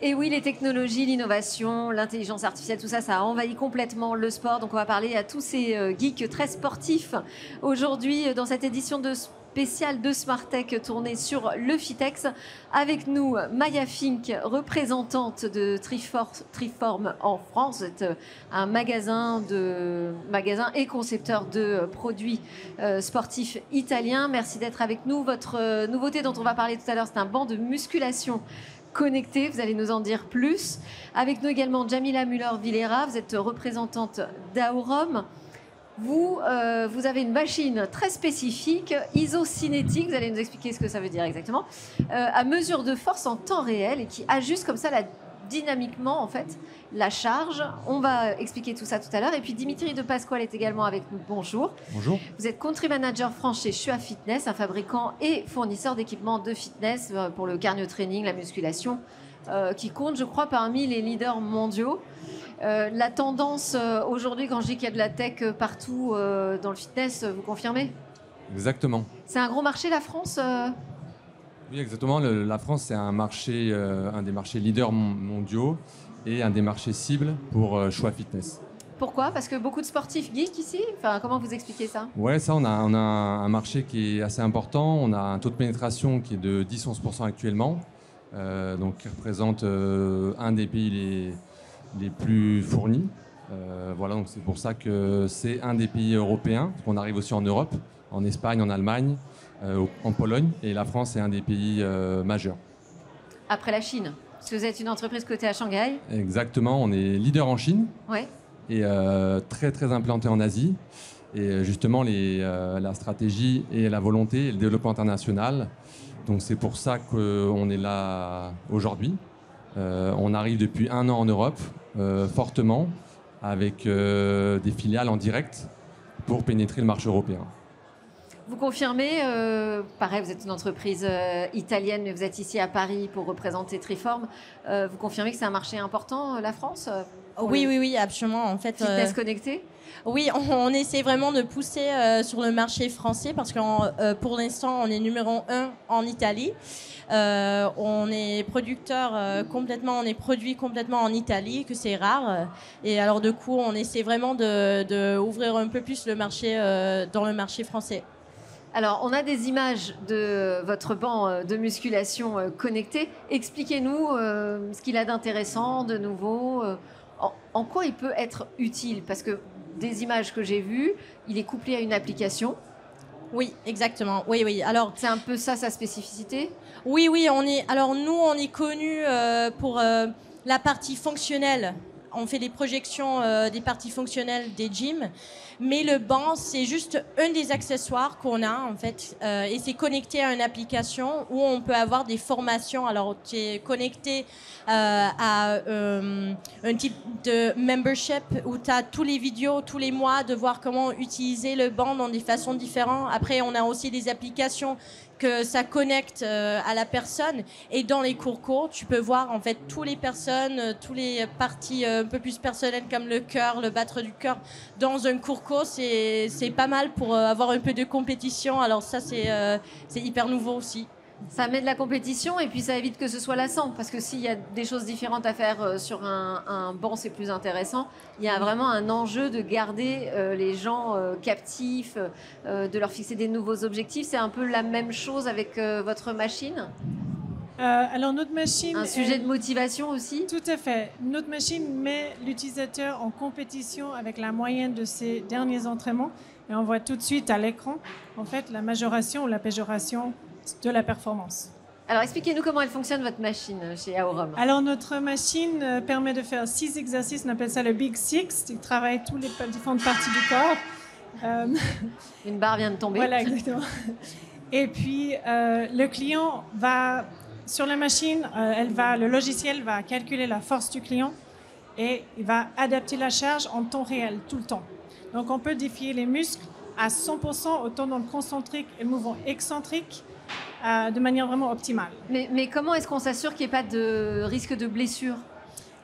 Et oui, les technologies, l'innovation, l'intelligence artificielle, tout ça, ça a envahi complètement le sport. Donc on va parler à tous ces geeks très sportifs aujourd'hui dans cette édition de spéciale de Smartech tournée sur le Fitex. Avec nous, Maya Fink, représentante de Triform en France. Vous êtes un magasin et concepteur de produits sportifs italiens. Merci d'être avec nous. Votre nouveauté dont on va parler tout à l'heure, c'est un banc de musculation connecté, vous allez nous en dire plus. Avec nous également Jamila Müller-Villera, vous êtes représentante d'Aurum. Vous avez une machine très spécifique, isocinétique, vous allez nous expliquer ce que ça veut dire exactement, à mesure de force en temps réel et qui ajuste comme ça dynamiquement en fait la charge. On va expliquer tout ça tout à l'heure. Et puis Dimitri de Pasquale est également avec nous. Bonjour. Bonjour. Vous êtes country manager France chez Shua Fitness, un fabricant et fournisseur d'équipements de fitness pour le cardio training, la musculation, qui compte, je crois, parmi les leaders mondiaux. La tendance aujourd'hui, quand je dis qu'il y a de la tech partout dans le fitness, vous confirmez? Exactement. C'est un gros marché, la France Oui, exactement. La France, c'est un marché, un des marchés leaders mondiaux et un des marchés cibles pour Shua Fitness. Pourquoi? Parce que beaucoup de sportifs geeks ici. Enfin, comment vous expliquez ça? Ouais, ça, on a un marché qui est assez important. On a un taux de pénétration qui est de 10-11% actuellement, donc qui représente un des pays les plus fournis. Voilà, donc c'est pour ça que c'est un des pays européens. On arrive aussi en Europe, en Espagne, en Allemagne, en Pologne, et la France est un des pays majeurs. Après la Chine, parce que vous êtes une entreprise cotée à Shanghai. Exactement, on est leader en Chine. Ouais. Et très très implanté en Asie. Et justement, la stratégie et la volonté et le développement international. Donc c'est pour ça qu'on est là aujourd'hui. On arrive depuis 1 an en Europe, fortement, avec des filiales en direct pour pénétrer le marché européen. Vous confirmez, pareil, vous êtes une entreprise italienne, mais vous êtes ici à Paris pour représenter Triform. Vous confirmez que c'est un marché important, la France Oui, absolument. En fait, fitness connecté. Oui, on essaie vraiment de pousser sur le marché français parce que pour l'instant, on est numéro 1 en Italie. On est producteur complètement, on est produit complètement en Italie, que c'est rare. Et alors, du coup, on essaie vraiment de ouvrir un peu plus le marché dans le marché français. Alors, on a des images de votre banc de musculation connecté. Expliquez-nous ce qu'il a d'intéressant, de nouveau. En quoi il peut être utile? Parce que des images que j'ai vues, il est couplé à une application. Oui, exactement. Oui. Alors, c'est un peu ça sa spécificité? Oui. Alors, nous, on est connus pour la partie fonctionnelle. On fait des projections des parties fonctionnelles des gyms. Mais le banc, c'est juste un des accessoires qu'on a, en fait. Et c'est connecté à une application où on peut avoir des formations. Alors, tu es connecté à un type de membership où tu as tous les vidéos, tous les mois, de voir comment utiliser le banc dans des façons différentes. Après, on a aussi des applications que ça connecte à la personne. Et dans les cours, tu peux voir en fait toutes les personnes, toutes les parties un peu plus personnelles comme le cœur, le battre du cœur. Dans un cours, c'est pas mal pour avoir un peu de compétition. Alors ça, c'est hyper nouveau aussi. Ça met de la compétition et puis ça évite que ce soit lassant, parce que s'il y a des choses différentes à faire sur un banc, c'est plus intéressant. Il y a vraiment un enjeu de garder les gens captifs, de leur fixer des nouveaux objectifs. C'est un peu la même chose avec votre machine? Alors notre machine... Un sujet de motivation aussi? Tout à fait. Notre machine met l'utilisateur en compétition avec la moyenne de ses derniers entraînements et on voit tout de suite à l'écran, en fait, la majoration ou la péjoration de la performance. Alors, expliquez-nous comment elle fonctionne, votre machine, chez Aurum. Alors, notre machine permet de faire 6 exercices, on appelle ça le Big Six, qui travaille toutes les différentes parties du corps. Une barre vient de tomber. Voilà, exactement. Et puis, le client va, sur la machine, le logiciel va calculer la force du client et il va adapter la charge en temps réel, tout le temps. Donc, on peut défier les muscles à 100% au tendon concentrique et le mouvement excentrique, de manière vraiment optimale. Mais comment est-ce qu'on s'assure qu'il n'y ait pas de risque de blessure?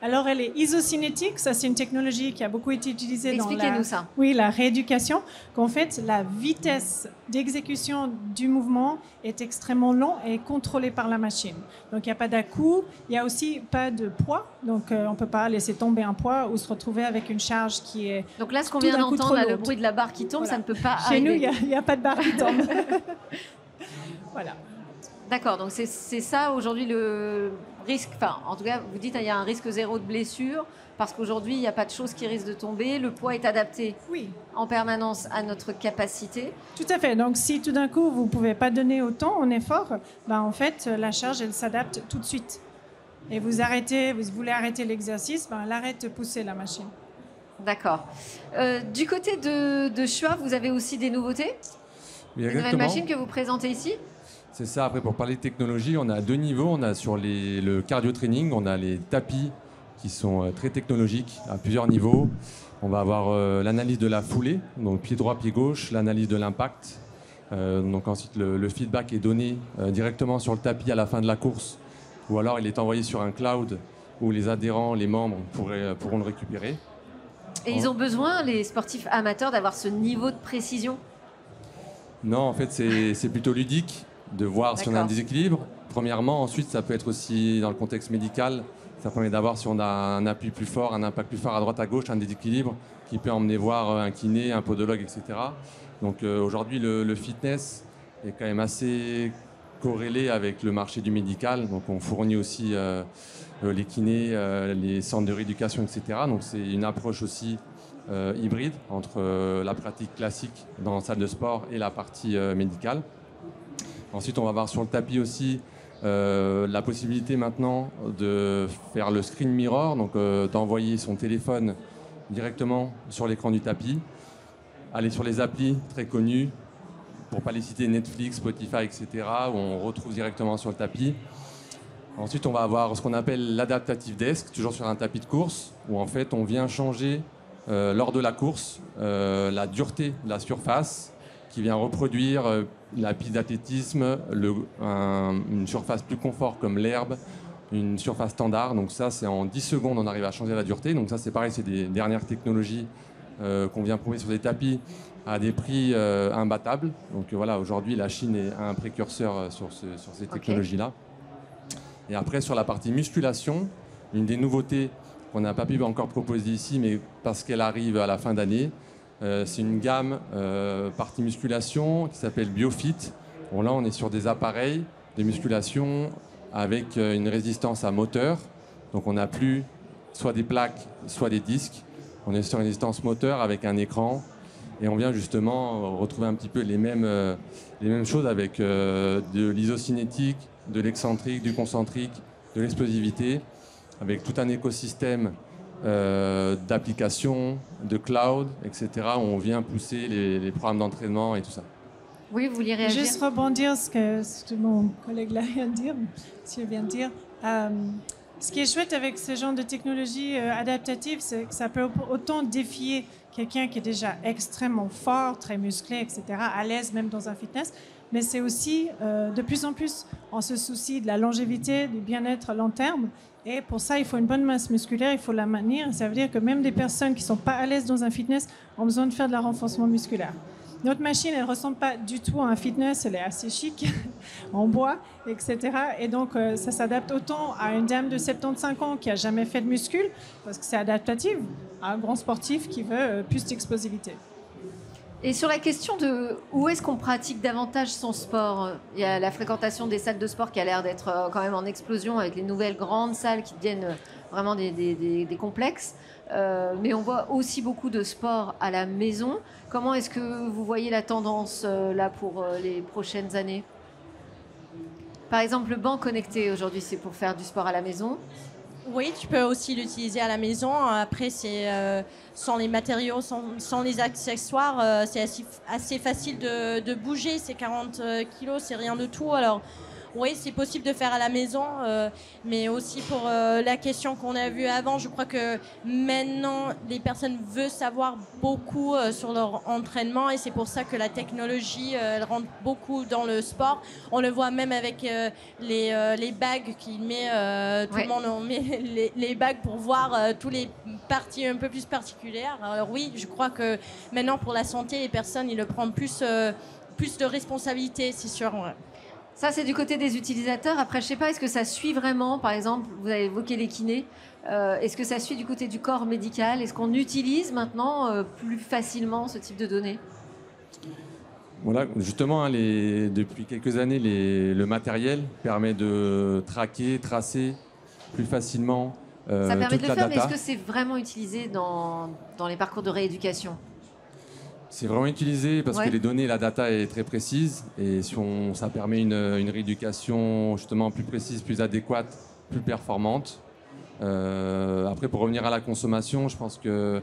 Alors, elle est isocinétique. Ça, c'est une technologie qui a beaucoup été utilisée dans Expliquez-nous ça. Oui, la rééducation. Qu'en fait, la vitesse d'exécution du mouvement est extrêmement lente et contrôlée par la machine. Donc, il n'y a pas d'à-coup. Il n'y a aussi pas de poids. Donc, on ne peut pas laisser tomber un poids ou se retrouver avec une charge qui est. Donc là, ce qu'on vient d'entendre, le bruit de la barre qui tombe, voilà. Ça ne peut pas Chez arriver. nous, il n'y a pas de barre qui tombe. Voilà. D'accord, donc c'est ça aujourd'hui le risque. Enfin, en tout cas, vous dites qu'il y a un risque zéro de blessure parce qu'aujourd'hui, il n'y a pas de choses qui risquent de tomber. Le poids est adapté en permanence à notre capacité. Tout à fait. Donc, si tout d'un coup, vous ne pouvez pas donner autant en effort, ben, en fait, la charge, elle s'adapte tout de suite. Et vous voulez arrêter l'exercice, ben, elle arrête de pousser la machine. D'accord. Du côté de Schwab, vous avez aussi des nouveautés? Oui, des nouvelles machines que vous présentez ici? C'est ça. Après, pour parler de technologie, on a deux niveaux. On a sur le cardio training, on a les tapis qui sont très technologiques à plusieurs niveaux. On va avoir l'analyse de la foulée, donc pied droit, pied gauche, l'analyse de l'impact. Donc ensuite, le feedback est donné directement sur le tapis à la fin de la course, ou alors il est envoyé sur un cloud où les adhérents, les membres pourront le récupérer. Et ils ont besoin, les sportifs amateurs, d'avoir ce niveau de précision? Non, en fait, c'est plutôt ludique de voir si on a un déséquilibre. Premièrement, ensuite, ça peut être aussi dans le contexte médical. Ça permet d'avoir si on a un appui plus fort, un impact plus fort à droite, à gauche, un déséquilibre qui peut emmener voir un kiné, un podologue, etc. Donc aujourd'hui, le fitness est quand même assez corrélé avec le marché du médical. Donc on fournit aussi les kinés, les centres de rééducation, etc. Donc c'est une approche aussi hybride entre la pratique classique dans la salle de sport et la partie médicale. Ensuite, on va voir sur le tapis aussi la possibilité maintenant de faire le screen mirror, donc d'envoyer son téléphone directement sur l'écran du tapis, aller sur les applis très connues, pour ne pas les citer, Netflix, Spotify, etc., où on retrouve directement sur le tapis. Ensuite, on va avoir ce qu'on appelle l'adaptative desk, toujours sur un tapis de course, où en fait on vient changer lors de la course la dureté de la surface, qui vient reproduire la piste d'athlétisme, une surface plus confort comme l'herbe, une surface standard. Donc ça, c'est en 10 secondes, on arrive à changer la dureté. Donc ça, c'est pareil, c'est des dernières technologies qu'on vient prouver sur des tapis à des prix imbattables. Donc voilà, aujourd'hui, la Chine est un précurseur sur ces technologies-là. Et après, sur la partie musculation, une des nouveautés qu'on n'a pas pu encore proposer ici, mais parce qu'elle arrive à la fin d'année, c'est une gamme partie musculation qui s'appelle BioFit. Bon, là, on est sur des appareils de musculation avec une résistance à moteur. Donc, on n'a plus soit des plaques, soit des disques. On est sur une résistance moteur avec un écran. Et on vient justement retrouver un petit peu les mêmes choses avec de l'isocinétique, de l'excentrique, du concentrique, de l'explosivité, avec tout un écosystème d'applications, de cloud, etc. où on vient pousser les programmes d'entraînement et tout ça. Oui, vous vouliez réagir? Juste rebondir ce que mon collègue là vient de dire, si elle vient de dire. Ce qui est chouette avec ce genre de technologie adaptative, c'est que ça peut autant défier quelqu'un qui est déjà extrêmement fort, très musclé, etc., à l'aise même dans un fitness, mais c'est aussi, de plus en plus, on se soucie de la longévité, du bien-être à long terme. Et pour ça, il faut une bonne masse musculaire, il faut la maintenir. Ça veut dire que même des personnes qui ne sont pas à l'aise dans un fitness ont besoin de faire de la renforcement musculaire. Notre machine, elle ne ressemble pas du tout à un fitness, elle est assez chic, en bois, etc. Et donc, ça s'adapte autant à une dame de 75 ans qui n'a jamais fait de muscule, parce que c'est adaptatif, à un grand sportif qui veut plus d'explosivité. Et sur la question de où est-ce qu'on pratique davantage son sport, il y a la fréquentation des salles de sport qui a l'air d'être quand même en explosion avec les nouvelles grandes salles qui deviennent vraiment des complexes. Mais on voit aussi beaucoup de sport à la maison. Comment est-ce que vous voyez la tendance là pour les prochaines années? Par exemple, le banc connecté aujourd'hui, c'est pour faire du sport à la maison. Oui, tu peux aussi l'utiliser à la maison. Après, c'est sans les matériaux, sans les accessoires, c'est assez facile de bouger. C'est 40 kilos, c'est rien de tout. Alors, oui, c'est possible de faire à la maison, mais aussi pour la question qu'on a vue avant, je crois que maintenant, les personnes veulent savoir beaucoup sur leur entraînement et c'est pour ça que la technologie, elle rentre beaucoup dans le sport. On le voit même avec les bagues qu'il met, tout le monde en met les bagues pour voir tous les parties un peu plus particulières. Alors oui, je crois que maintenant, pour la santé, les personnes, ils le prennent plus de responsabilité, c'est sûr. Ouais. Ça, c'est du côté des utilisateurs. Après, je sais pas, est-ce que ça suit vraiment, par exemple, vous avez évoqué les kinés, est-ce que ça suit du côté du corps médical? Est-ce qu'on utilise maintenant plus facilement ce type de données? Voilà, justement, hein, depuis quelques années, le matériel permet de tracer plus facilement ça permet toute de le la faire, mais data. est-ce que c'est vraiment utilisé dans les parcours de rééducation? C'est vraiment utilisé parce Ouais. que les données, la data est très précise et ça permet une rééducation justement plus précise, plus adéquate, plus performante. Après, pour revenir à la consommation, je pense que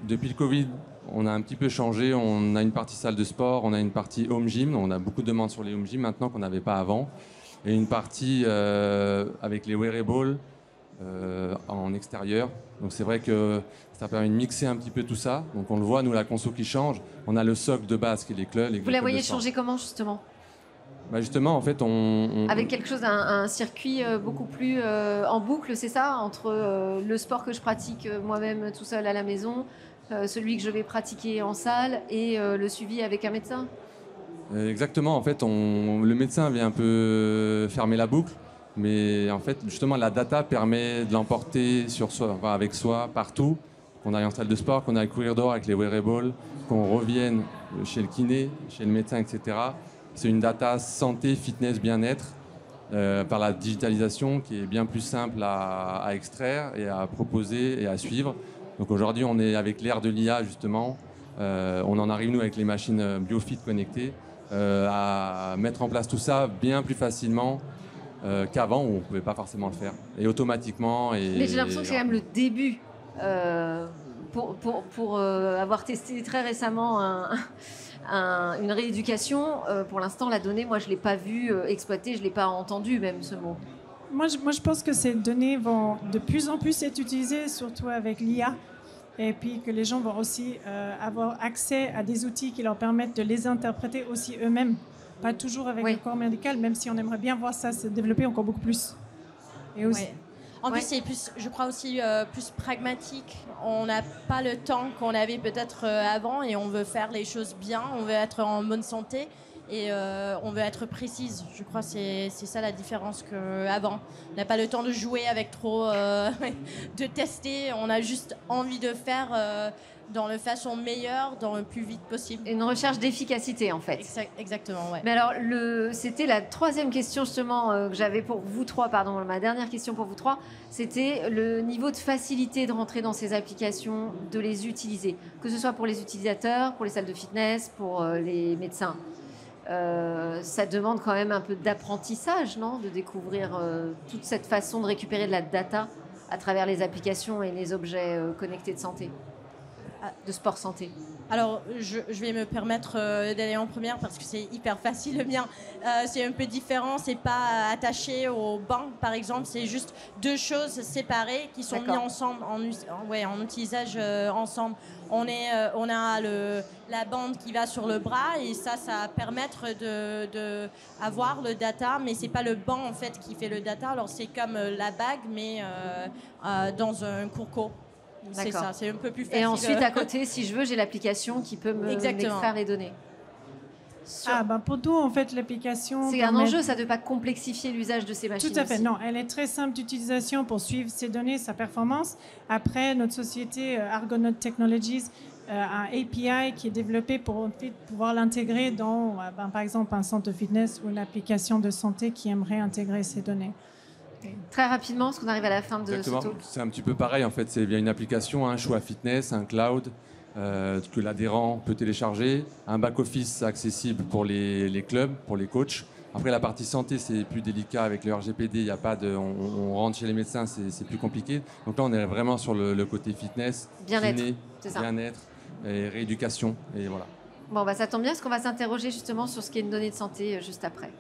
depuis le Covid, on a un petit peu changé. On a une partie salle de sport, on a une partie home gym. On a beaucoup de demandes sur les home gym maintenant qu'on n'avait pas avant. Et une partie avec les wearables en extérieur. Donc c'est vrai que ça permet de mixer un petit peu tout ça. Donc on le voit, nous, la conso qui change. On a le socle de base qui est les clubs. Vous la voyez changer comment, justement? Bah justement, en fait, Avec quelque chose, un circuit beaucoup plus en boucle, c'est ça? Entre le sport que je pratique moi-même tout seul à la maison, celui que je vais pratiquer en salle et le suivi avec un médecin? Exactement, en fait, le médecin vient un peu fermer la boucle, mais en fait, justement, la data permet de l'emporter sur soi, enfin, avec soi, partout, qu'on aille en salle de sport, qu'on aille courir dehors avec les wearables, qu'on revienne chez le kiné, chez le médecin, etc. C'est une data santé, fitness, bien-être, par la digitalisation qui est bien plus simple à extraire et à proposer et à suivre. Donc aujourd'hui, on est avec l'ère de l'IA, justement. On en arrive, nous, avec les machines BioFit connectées, à mettre en place tout ça bien plus facilement qu'avant, où on ne pouvait pas forcément le faire. Et automatiquement. Mais j'ai l'impression que c'est quand même le début. Pour avoir testé très récemment une rééducation, pour l'instant, la donnée, moi, je ne l'ai pas vue exploitée, je ne l'ai pas entendu même ce mot. Moi, je pense que ces données vont de plus en plus être utilisées, surtout avec l'IA. Et puis que les gens vont aussi avoir accès à des outils qui leur permettent de les interpréter aussi eux-mêmes. Pas toujours avec le corps médical, même si on aimerait bien voir ça se développer encore beaucoup plus. Et aussi. Ouais. En plus, c'est plus, je crois aussi plus pragmatique. On n'a pas le temps qu'on avait peut-être avant et on veut faire les choses bien, on veut être en bonne santé et on veut être précise. Je crois que c'est ça la différence qu'avant. On n'a pas le temps de jouer avec trop, de tester. On a juste envie de faire dans la façon meilleure, dans le plus vite possible. Une recherche d'efficacité, en fait. Exactement, ouais. Mais alors, c'était la troisième question, justement, que j'avais pour vous trois, pardon, ma dernière question pour vous trois, c'était le niveau de facilité de rentrer dans ces applications, de les utiliser, que ce soit pour les utilisateurs, pour les salles de fitness, pour les médecins. Ça demande quand même un peu d'apprentissage, non? De découvrir toute cette façon de récupérer de la data à travers les applications et les objets connectés de santé. De sport santé. Alors, je vais me permettre d'aller en première parce que c'est hyper facile. Le mien, c'est un peu différent. C'est pas attaché au banc, par exemple. C'est juste deux choses séparées qui sont mises ensemble, en utilisage ensemble. On a la bande qui va sur le bras et ça permet de avoir le data, mais c'est pas le banc en fait qui fait le data. Alors c'est comme la bague, mais dans un courco. C'est ça, c'est un peu plus facile. Et ensuite, à côté, si je veux, j'ai l'application qui peut m'extraire les données. Pour nous, en fait, l'application... C'est un enjeu, ça, de ne pas complexifier l'usage de ces machines. Tout à fait, aussi. non. Elle est très simple d'utilisation pour suivre ces données, sa performance. Après, notre société Argonaut Technologies a un API qui est développé pour pouvoir l'intégrer dans, par exemple, un centre de fitness ou une application de santé qui aimerait intégrer ces données. Très rapidement, parce qu'on arrive à la fin de ce talk. C'est un petit peu pareil, en fait. C'est via une application, un choix fitness, un cloud que l'adhérent peut télécharger, un back-office accessible pour les clubs, pour les coachs. Après, la partie santé, c'est plus délicat avec le RGPD. Il y a pas on rentre chez les médecins, c'est plus compliqué. Donc là, on est vraiment sur le côté fitness, bien-être, bien-être et rééducation. Et voilà. Bon, ça tombe bien, parce qu'on va s'interroger justement sur ce qui est une donnée de santé juste après.